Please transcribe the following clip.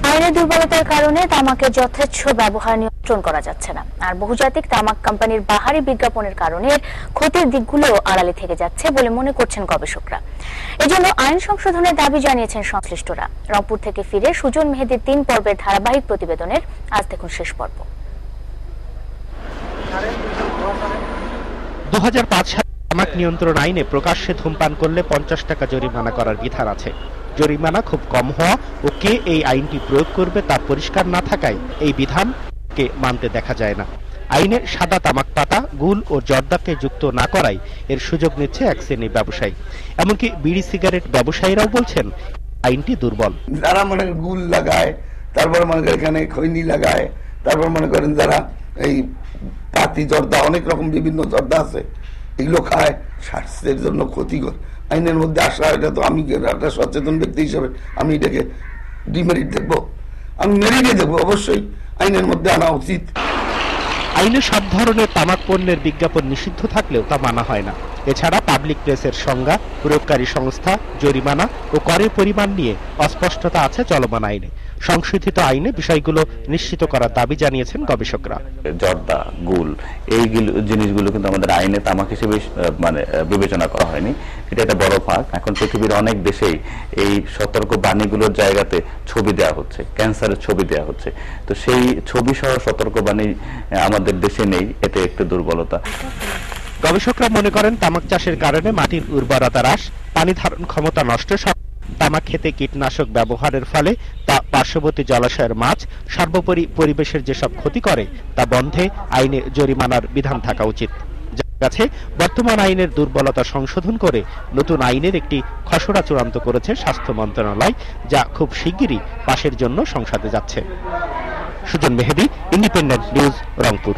আইনের দুর্বলতার কারণে তামাকের যথেচ্ছ ব্যবহার নিয়ন্ত্রণ করা যাচ্ছে না, আর বহুজাতিক তামাক কোম্পানির বাহারি বিজ্ঞাপনের কারণে ক্ষতির দিকগুলো আড়ালে থেকে যাচ্ছে বলে মনে করছেন গবেষকরা। এজন্য আইন সংশোধনের দাবি জানিয়েছেন সংশ্লিষ্টরা। রংপুর থেকে ফিরে সুজন মেহেদীর 3 পর্বের ধারাবাহিক প্রতিবেদনের আজ দেখুন শেষ পর্ব। 2005 সালে তামাক নিয়ন্ত্রণ আইনে প্রকাশ্যে ধূমপান করলে 50 টাকা জরিমানা করার বিধান আছে। জরিমানা খুব কম হওয়া ও কে এই আইনটি প্রয়োগ করবে তা পরিষ্কার না থাকায় এই বিধানকে মানতে দেখা যায় না। আইনে সাদা তামাক পাতা, গুল ও জর্দাকে যুক্ত না করায় এর সুযোগ নিচ্ছে এক শ্রেণীর ব্যবসায়ী। এমনকি বিড়ি সিগারেট ব্যবসায়ীরাও বলছেন আইনটি দুর্বল। যারা মনে গুল লাগায়, তারপর মনে করেন এখানে খৈনি লাগায়, তারপর মনে করেন যারা এই পাতি জর্দা, অনেক রকম বিভিন্ন জর্দা আছে, এগুলো খায়, স্বাস্থ্যের জন্য ক্ষতিকর। আইনের মধ্যে আসা, এটা তো আমি একটা সচেতন ব্যক্তি হিসেবে আমি এটাকে ডিমেরিট দেখবো, আমি মেরিটে দেখবো। অবশ্যই আইনের মধ্যে আনা উচিত। আইনে সব ধরনের তামাক পণ্যের বিজ্ঞাপন নিষিদ্ধ থাকলেও তা মানা হয় না। এছাড়া পাবলিক প্লেসের সংজ্ঞা, প্রয়োগকারী সংস্থা, জরিমানা ও করের পরিমাণ নিয়ে অস্পষ্টতা আছে চলমান আইনে। সংশোধিত আইনে বিষয়গুলো নিশ্চিত করার দাবি জানিয়েছেন গবেষকরা। জর্দা, গুল, এই জিনিসগুলো কিন্তু আমাদের আইনে তামাক হিসেবে বিবেচনা করা হয়নি। এটা একটা বড় ফাঁক। এখন পৃথিবীর অনেক দেশেই এই সতর্ক বাণীগুলোর জায়গাতে ছবি দেওয়া হচ্ছে, ক্যান্সারের ছবি দেওয়া হচ্ছে। তো সেই ছবি সহ সতর্ক বাণী আমাদের দেশে নেই, এটা একটু দুর্বলতা। গবেষকরা মনে করেন তামাক চাষের কারণে মাটির উর্বরতা হ্রাস, পানি ধারণ ক্ষমতা নষ্ট, তামাক খেতে কীটনাশক ব্যবহারের ফলে তা পার্শ্ববর্তী জলাশয়ের মাছ, সর্বোপরি পরিবেশের যেসব ক্ষতি করে তা বন্ধে আইনে জরিমানার বিধান থাকা উচিত। যার কাছে বর্তমান আইনের দুর্বলতা সংশোধন করে নতুন আইনের একটি খসড়া চূড়ান্ত করেছে স্বাস্থ্য মন্ত্রণালয়, যা খুব শিগগিরই পাশের জন্য সংসদে যাচ্ছে। সুজন মেহেদী, ইন্ডিপেন্ডেন্ট নিউজ, রংপুর।